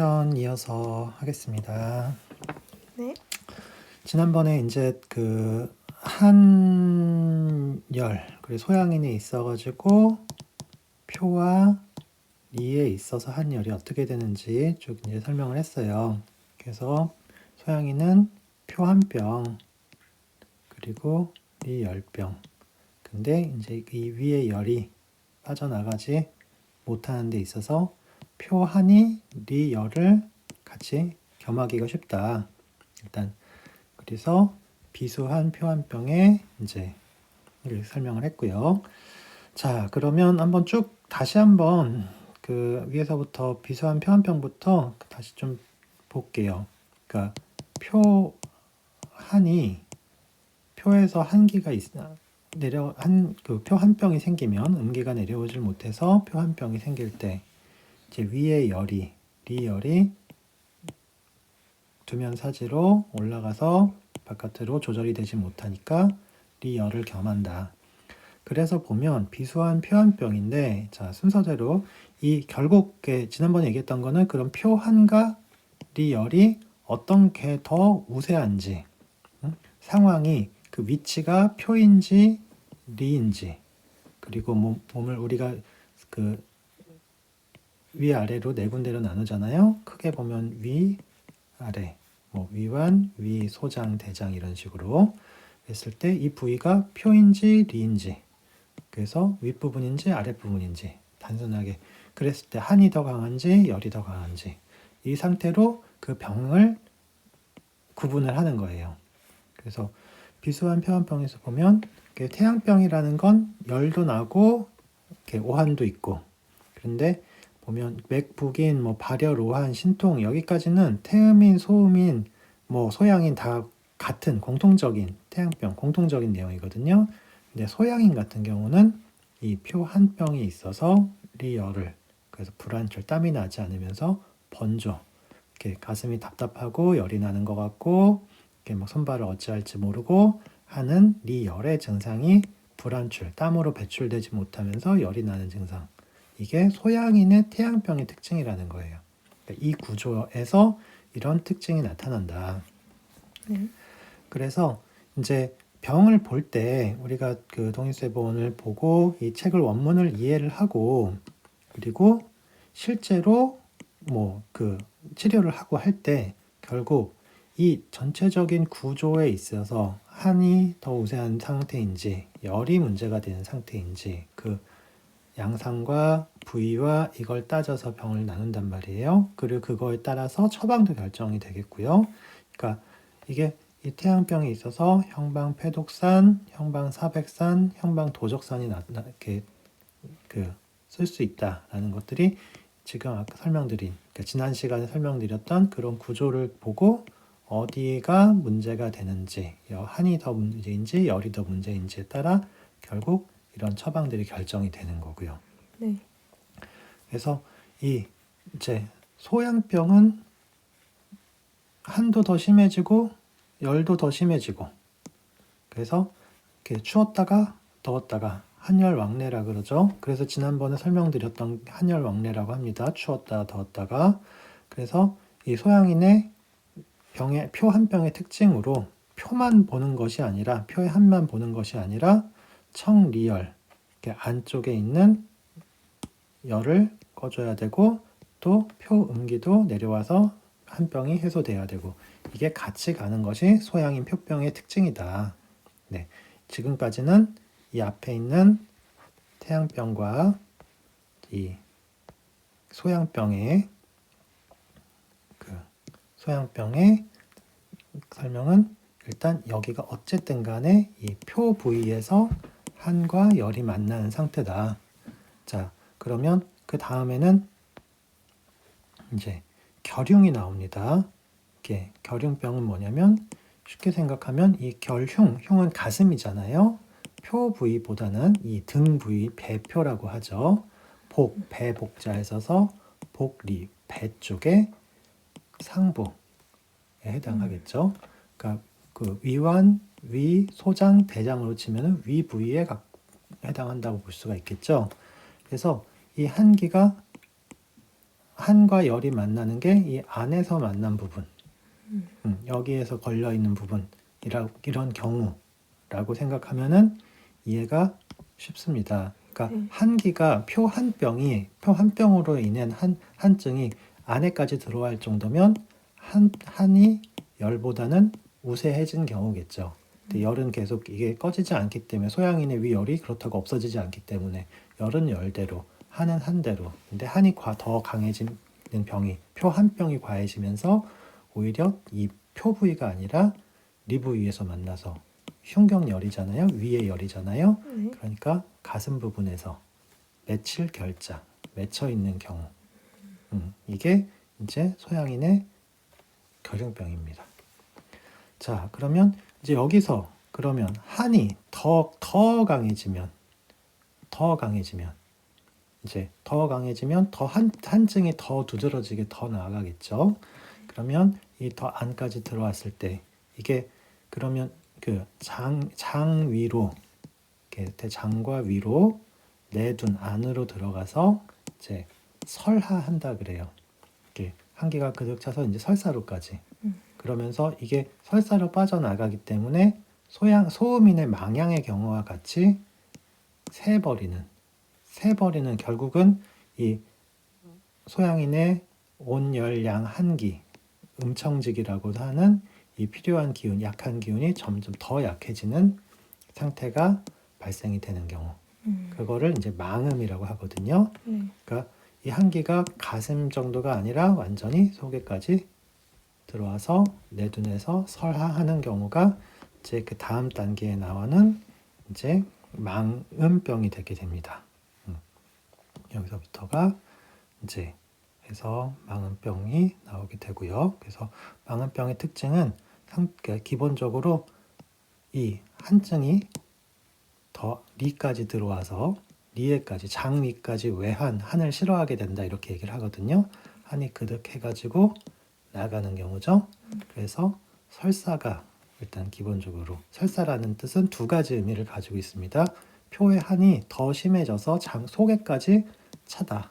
편 이어서 하겠습니다. 네. 지난번에 이제 그 한열, 그리고 소양인에 있어가지고 표와 리에 있어서 한열이 어떻게 되는지 쭉 이제 설명을 했어요. 그래서 소양인은 표 한 병, 그리고 리 10병. 근데 이제 이 위에 열이 빠져나가지 못하는 데 있어서 표 한이 리 열을 같이 겸하기가 쉽다. 일단 그래서 비수한 표 한 병에 이제 이렇게 설명을 했고요. 자, 그러면 한번 쭉 다시 한번 그 위에서부터 비수한 표 한 병부터 다시 좀 볼게요. 그러니까 표 한이 표에서 한기가 내려 그 표 한 병이 생기면 음기가 내려오질 못해서 표 한 병이 생길 때 이제 위에 열이 리 열이 두면 사지로 올라가서 바깥으로 조절이 되지 못하니까 리 열을 겸한다. 그래서 보면 비수한 표 한 병인데, 자, 순서대로 이 결국 지난번에 얘기했던 거는 그럼 표 한과 리 열이 어떤 게 더 우세한지, 상황이 그 위치가 표인지 리인지, 그리고 몸을 우리가 그 위아래로 네 군데로 나누잖아요. 크게 보면 위, 아래, 뭐 위완, 위, 소장, 대장 이런 식으로 했을 때 이 부위가 표인지 리인지, 그래서 윗부분인지 아랫부분인지 단순하게 그랬을 때 한이 더 강한지 열이 더 강한지 이 상태로 그 병을 구분을 하는 거예요. 그래서 비수한 표 한 병에서 보면 태양병이라는 건 열도 나고 오한도 있고, 그런데 보면 맥북인, 뭐 발열, 오한, 신통 여기까지는 태음인, 소음인, 뭐 소양인 다 같은 공통적인 태양병, 공통적인 내용이거든요. 근데 소양인 같은 경우는 이 표 한 병이 있어서 리열을, 그래서 불안철, 땀이 나지 않으면서 번조, 이렇게 가슴이 답답하고 열이 나는 것 같고 이렇게 막 손발을 어찌할지 모르고 하는 리열의 증상이 불안출, 땀으로 배출되지 못하면서 열이 나는 증상. 이게 소양인의 태양병의 특징이라는 거예요. 그러니까 이 구조에서 이런 특징이 나타난다. 네. 그래서 이제 병을 볼 때 우리가 그 동의세본을 보고 이 책을 원문을 이해를 하고, 그리고 실제로 뭐 그 치료를 하고 할 때 결국 이 전체적인 구조에 있어서 한이 더 우세한 상태인지 열이 문제가 되는 상태인지 그 양상과 부위와 이걸 따져서 병을 나눈단 말이에요. 그리고 그거에 따라서 처방도 결정이 되겠고요. 그러니까 이게 이 태양병에 있어서 형방패독산, 형방사백산, 형방도적산이 이렇게 쓸 수 있다라는 것들이 지금 아까 설명드린, 그러니까 지난 시간에 설명드렸던 그런 구조를 보고 어디가 문제가 되는지, 한이 더 문제인지 열이 더 문제인지에 따라 결국 이런 처방들이 결정이 되는 거고요. 네. 그래서 이제 소양병은 한도 더 심해지고 열도 더 심해지고, 그래서 이렇게 추웠다가 더웠다가 한열왕래라 그러죠. 그래서 지난번에 설명드렸던 한열왕래라고 합니다. 추웠다 더웠다가. 그래서 이 소양인의 병의 표 한 병의 특징으로 표만 보는 것이 아니라 표의 한만 보는 것이 아니라 청리열, 안쪽에 있는 열을 꺼줘야 되고 또 표 음기도 내려와서 한 병이 해소돼야 되고, 이게 같이 가는 것이 소양인 표병의 특징이다. 네, 지금까지는 이 앞에 있는 태양병과 이 소양병의 소양병의 설명은 일단 여기가 어쨌든 간에 이 표 부위에서 한과 열이 만나는 상태다. 자, 그러면 그 다음에는 이제 결흉이 나옵니다. 이게 결흉병은 뭐냐면 쉽게 생각하면 이 흉은 가슴이잖아요. 표 부위보다는 이 등 부위, 배표라고 하죠. 배복자에 서서 복리, 배 쪽에 상부에 해당하겠죠. 그러니까 그 위완, 위, 소장, 대장으로 치면 위 부위에 해당한다고 볼 수가 있겠죠. 그래서 이 한기가 한과 열이 만나는 게 이 안에서 만난 부분, 여기에서 걸려 있는 부분, 이런 경우라고 생각하면은 이해가 쉽습니다. 그러니까 네. 한기가 표 한 병으로 인한 한증이 안에까지 들어갈 정도면 한이 열보다는 우세해진 경우겠죠. 근데 열은 계속 이게 꺼지지 않기 때문에 소양인의 위열이 그렇다고 없어지지 않기 때문에 열은 열대로, 한은 한대로. 근데 한이 더 강해지는 병이 표 한 병이 과해지면서 오히려 이 표 부위가 아니라 리 부위에서 만나서 흉경열이잖아요. 위의 열이잖아요. 네. 그러니까 가슴 부분에서 맺힐 결장, 맺혀 있는 경우. 이게 이제 소양인의 결흉병입니다. 자, 그러면 이제 여기서 그러면 한이 더 강해지면 이제 더 강해지면 더 한증이 더 두드러지게 더 나아가겠죠. 그러면 이 더 안까지 들어왔을 때 이게 그러면 그 장 위로 이렇게 대장과 위로 내둔 안으로 들어가서 이제 설하한다 그래요. 이렇게 한기가 그득 차서 이제 설사로까지. 그러면서 이게 설사로 빠져나가기 때문에 소음인의 망향의 경우와 같이 새버리는 결국은 이 소양인의 온열양 한기, 음청직이라고 하는 이 필요한 기운, 약한 기운이 점점 더 약해지는 상태가 발생이 되는 경우. 그거를 이제 망음이라고 하거든요. 네. 그러니까 이 한기가 가슴 정도가 아니라 완전히 속에까지 들어와서 내둔에서 설하하는 경우가 이제 그 다음 단계에 나오는 이제 망음병이 되게 됩니다. 여기서부터가 이제 해서 망음병이 나오게 되고요. 그래서 망음병의 특징은 기본적으로 이 한증이 더 리까지 들어와서 리에까지 장리까지 한을 싫어하게 된다 이렇게 얘기를 하거든요. 한이 그득해가지고 나가는 경우죠. 그래서 설사가 일단 기본적으로 설사라는 뜻은 두 가지 의미를 가지고 있습니다. 표의 한이 더 심해져서 속에까지 차다.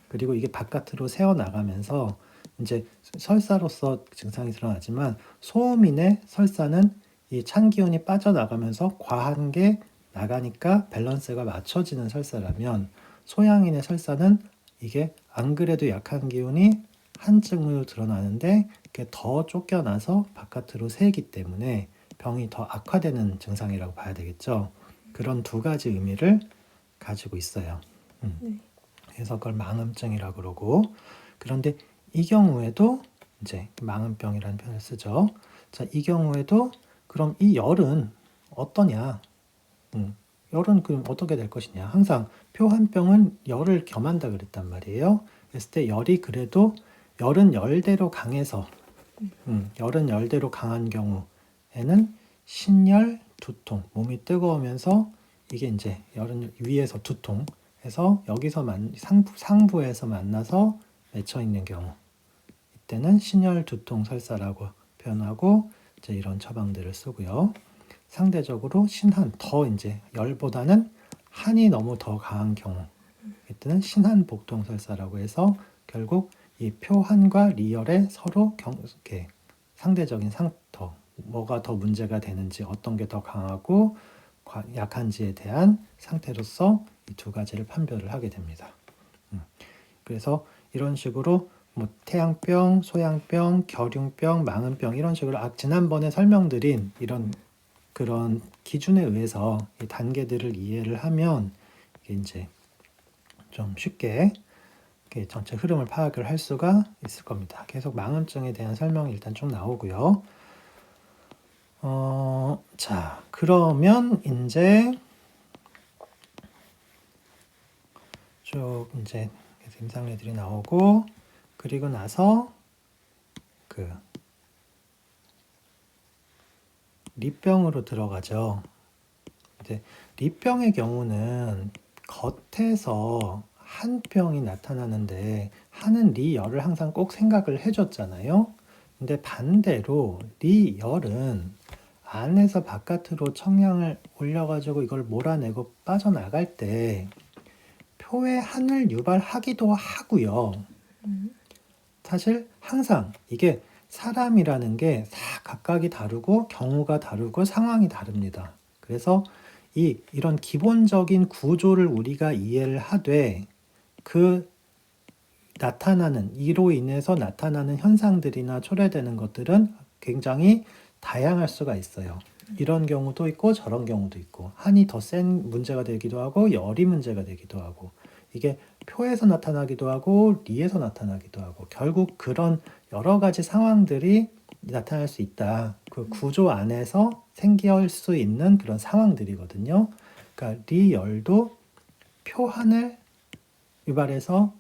그리고 이게 바깥으로 새어나가면서 이제 설사로서 증상이 드러나지만 소음인의 설사는 이 찬 기운이 빠져나가면서 과한 게 나가니까 밸런스가 맞춰지는 설사라면 소양인의 설사는 이게 안 그래도 약한 기운이 한증으로 드러나는데 그게 더 쫓겨나서 바깥으로 새기 때문에 병이 더 악화되는 증상이라고 봐야 되겠죠. 그런 두 가지 의미를 가지고 있어요. 네. 그래서 그걸 망음증이라고 그러고 그런데 이 경우에도 이제 망음병이라는 표현을 쓰죠. 자, 이 경우에도 그럼 이 열은 어떠냐? 열은 그럼 어떻게 될 것이냐? 항상 표 한 병은 열을 겸한다 그랬단 말이에요. 그랬을 때 열은 열대로 강해서 열은 열대로 강한 경우에는 신열, 두통, 몸이 뜨거우면서 이게 이제 열은 위에서 두통 해서 여기서 상부에서 만나서 맺혀 있는 경우 이때는 신열 두통 설사라고 표현하고 이제 이런 처방들을 쓰고요. 상대적으로 신한 더 이제 열보다는 한이 너무 더 강한 경우 이때는 신한 복통 설사라고 해서 결국 이 표한과 리열의 서로 이렇게 상대적인 뭐가 더 문제가 되는지 어떤 게 더 강하고 약한지에 대한 상태로서 이 두 가지를 판별을 하게 됩니다. 그래서 이런 식으로 뭐 태양병, 소양병, 결흉병, 망음병 이런 식으로 지난번에 설명드린 이런 그런 기준에 의해서 이 단계들을 이해를 하면 이게 이제 좀 쉽게 이렇게 전체 흐름을 파악을 할 수가 있을 겁니다. 계속 망음증에 대한 설명이 일단 쭉 나오고요. 자, 그러면 이제 쭉 이제 임상례들이 나오고 그리고 나서 그 리병으로 들어가죠. 이제 리병의 경우는 겉에서 한 병이 나타나는데 한은 리열을 항상 꼭 생각을 해줬잖아요. 근데 반대로 리열은 안에서 바깥으로 청량을 올려가지고 이걸 몰아내고 빠져나갈 때 표에 한을 유발하기도 하고요. 사실 항상 이게 사람이라는 게 다 각각이 다르고 경우가 다르고 상황이 다릅니다. 그래서 이런 기본적인 구조를 우리가 이해를 하되 그 나타나는 이로 인해서 나타나는 현상들이나 초래되는 것들은 굉장히 다양할 수가 있어요. 이런 경우도 있고 저런 경우도 있고 한이 더 센 문제가 되기도 하고 열이 문제가 되기도 하고 이게 표에서 나타나기도 하고 리에서 나타나기도 하고 결국 그런 여러 가지 상황들이 나타날 수 있다. 그 구조 안에서 생길 수 있는 그런 상황들이거든요. 그러니까 리열도 표한을 유발해서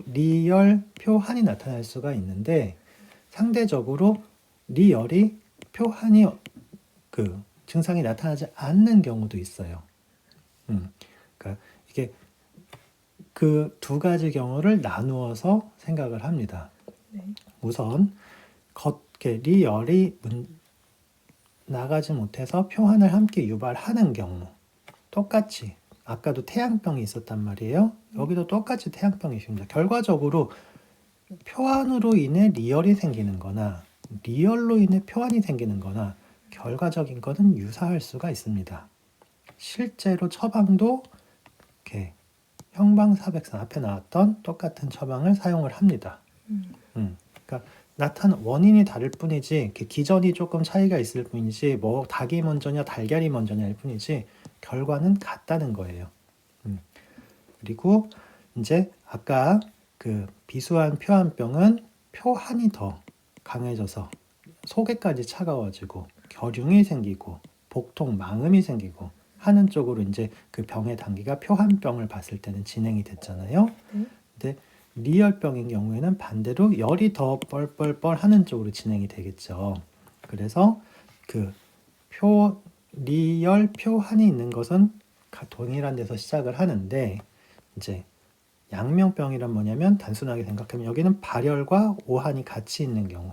리열, 표한이 나타날 수가 있는데 상대적으로 리열이 표한이 그 증상이 나타나지 않는 경우도 있어요. 그러니까 이게 그 두 가지 경우를 나누어서 생각을 합니다. 우선 리열이 나가지 못해서 표한을 함께 유발하는 경우 똑같이 아까도 태양병이 있었단 말이에요. 여기도 똑같이 태양병이 있습니다. 결과적으로 표한으로 인해 리열이 생기는 거나 리열로 인해 표한이 생기는 거나 결과적인 것은 유사할 수가 있습니다. 실제로 처방도 이렇게 형방사백산 앞에 나왔던 똑같은 처방을 사용을 합니다. 그러니까 원인이 다를 뿐이지 이렇게 기전이 조금 차이가 있을 뿐이지 뭐 닭이 먼저냐 달걀이 먼저냐일 뿐이지 결과는 같다는 거예요. 그리고 이제 아까 그 비수한 표한병은 표한이 더 강해져서 속에까지 차가워지고 결흉이 생기고 복통, 망음이 생기고 하는 쪽으로 이제 그 병의 단계가 표한병을 봤을 때는 진행이 됐잖아요. 근데 리열병인 경우에는 반대로 열이 더 뻘뻘뻘 하는 쪽으로 진행이 되겠죠. 그래서 그 리열 표한이 있는 것은 동일한 데서 시작을 하는데 이제 양명병이란 뭐냐면 단순하게 생각하면 여기는 발열과 오한이 같이 있는 경우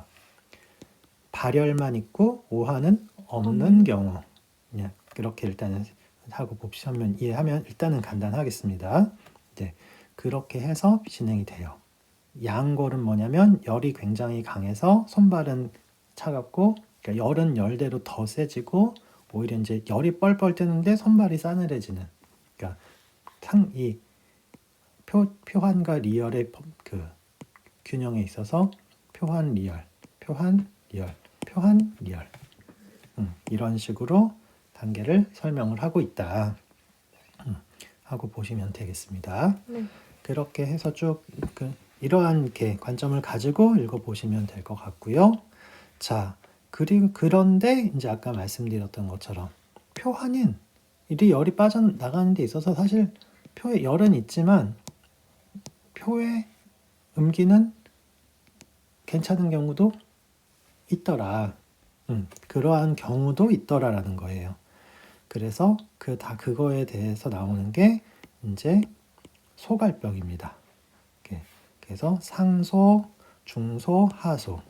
발열만 있고 오한은 없는 경우 그냥 그렇게 일단은 하고 보시면 이해하면 일단은 간단하겠습니다. 이제 그렇게 해서 진행이 돼요. 양골은 뭐냐면 열이 굉장히 강해서 손발은 차갑고 그러니까 열은 열대로 더 세지고 오히려 이제 열이 뻘뻘 뜨는데 손발이 싸늘해지는 그러니까 이 표한과 리열의 그 균형에 있어서 표한 리열, 표한 리열, 표한 리열 이런 식으로 단계를 설명을 하고 있다 하고 보시면 되겠습니다. 그렇게 해서 쭉 이러한 이렇게 관점을 가지고 읽어보시면 될 것 같고요. 자, 그런데 이제 아까 말씀드렸던 것처럼 표한인 열이 빠져나가는 데 있어서 사실 표에 열은 있지만 표의 음기는 괜찮은 경우도 있더라. 그러한 경우도 있더라라는 거예요. 그래서 그거에 대해서 나오는 게 이제 소갈병입니다. 그래서 상소, 중소, 하소.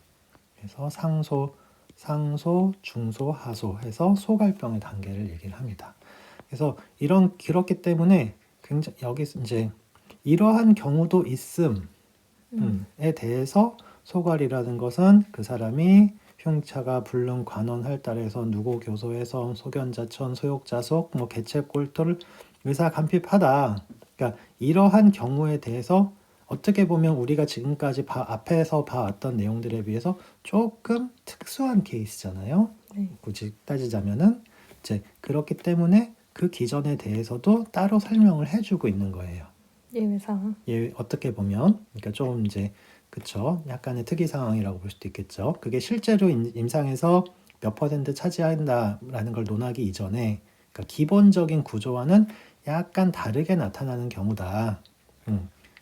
그래서 상소, 중소, 하소 해서 소갈병의 단계를 얘기를 합니다. 그래서 그렇기 때문에 굉장히 여기 이제 이러한 경우도 있음에 대해서 소갈이라는 것은 그 사람이 흉차가 불능 관원 할달에서 누고 교소에서 소견자천 소욕자속 뭐 개체골토를 의사 간핍하다. 그러니까 이러한 경우에 대해서 어떻게 보면 우리가 지금까지 앞에서 봐왔던 내용들에 비해서 조금 특수한 케이스잖아요. 굳이 따지자면은 이제 그렇기 때문에 그 기전에 대해서도 따로 설명을 해주고 있는 거예요. 예외상. 어떻게 보면 그러니까 좀 이제 그쵸 약간의 특이 상황이라고 볼 수도 있겠죠. 그게 실제로 임상에서 몇 % 차지한다라는 걸 논하기 이전에 그러니까 기본적인 구조와는 약간 다르게 나타나는 경우다.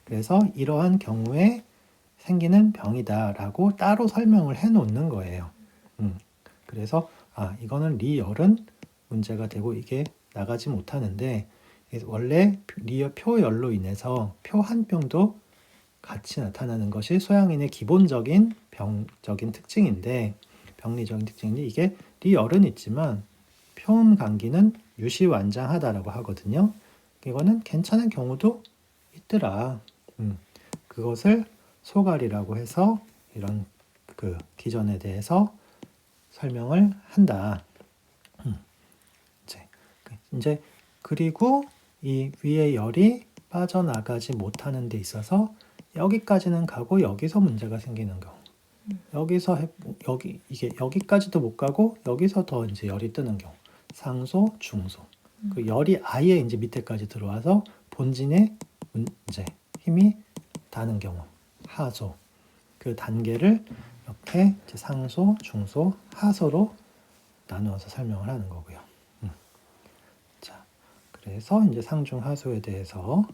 그래서 이러한 경우에 생기는 병이다라고 따로 설명을 해놓는 거예요. 그래서 이거는 리열은 문제가 되고 이게 나가지 못하는데 원래 표열로 인해서 표한병도 같이 나타나는 것이 소양인의 기본적인 병적인 특징인데 병리적인 특징인데 이게 리열은 있지만 표음 감기는 유시완장하다라고 하거든요. 이거는 괜찮은 경우도 있더라. 그것을 소갈이라고 해서 이런 그 기전에 대해서 설명을 한다. 이제 그리고 이 위에 열이 빠져나가지 못하는 데 있어서 여기까지는 가고 여기서 문제가 생기는 경우. 이게 여기까지도 못 가고 여기서 더 이제 열이 뜨는 경우. 상소, 중소. 그 열이 아예 이제 밑에까지 들어와서 본진에 이제 힘이 닿는 경우. 하소. 그 단계를 이렇게 이제 상소, 중소, 하소로 나누어서 설명을 하는 거고요. 자, 그래서 이제 상중하소에 대해서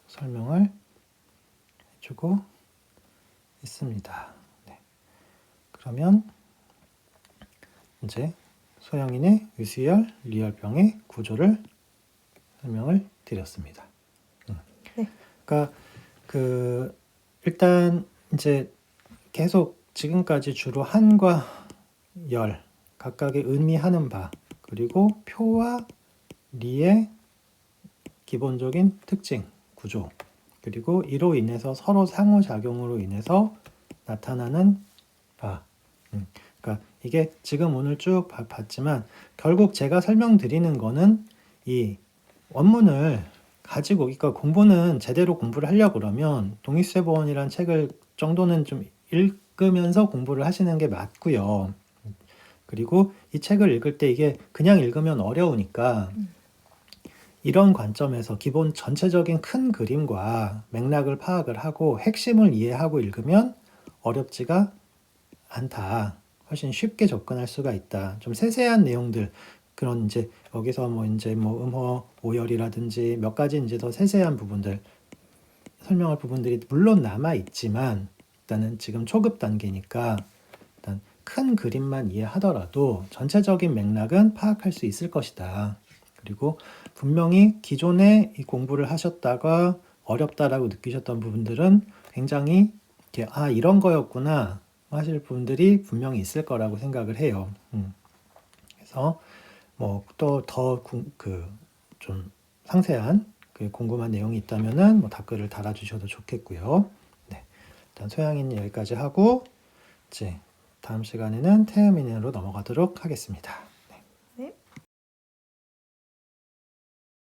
설명을 해주고 있습니다. 네. 그러면 이제 소양인의 유수열, 리열병의 구조를 설명을 드렸습니다. 네. 그러니까 일단 이제 계속 지금까지 주로 한과 열 각각의 의미하는 바 그리고 표와 리의 기본적인 특징, 구조 그리고 이로 인해서 서로 상호작용으로 인해서 나타나는 바. 그러니까 이게 지금 오늘 쭉 봤지만 결국 제가 설명드리는 거는 이 원문을 가지고 그러니까 공부는 제대로 공부를 하려고 그러면 동의수해보원이라는 책을 정도는 좀 읽으면서 공부를 하시는 게 맞고요. 그리고 이 책을 읽을 때 이게 그냥 읽으면 어려우니까 이런 관점에서 기본 전체적인 큰 그림과 맥락을 파악을 하고 핵심을 이해하고 읽으면 어렵지가 않다. 훨씬 쉽게 접근할 수가 있다. 좀 세세한 내용들 그런 이제 여기서 뭐 음호 오열이라든지 몇 가지 이제 더 세세한 부분들 설명할 부분들이 물론 남아 있지만 일단은 지금 초급 단계니까 일단 큰 그림만 이해하더라도 전체적인 맥락은 파악할 수 있을 것이다. 그리고 분명히 기존에 이 공부를 하셨다가 어렵다라고 느끼셨던 부분들은 굉장히 이렇게 이런 거였구나 하실 부분들이 분명히 있을 거라고 생각을 해요. 그래서 뭐 또 더 좀 상세한 궁금한 내용이 있다면은 뭐 댓글을 달아주셔도 좋겠고요. 네, 일단 소양인 여기까지 하고 이제 다음 시간에는 태음인으로 넘어가도록 하겠습니다.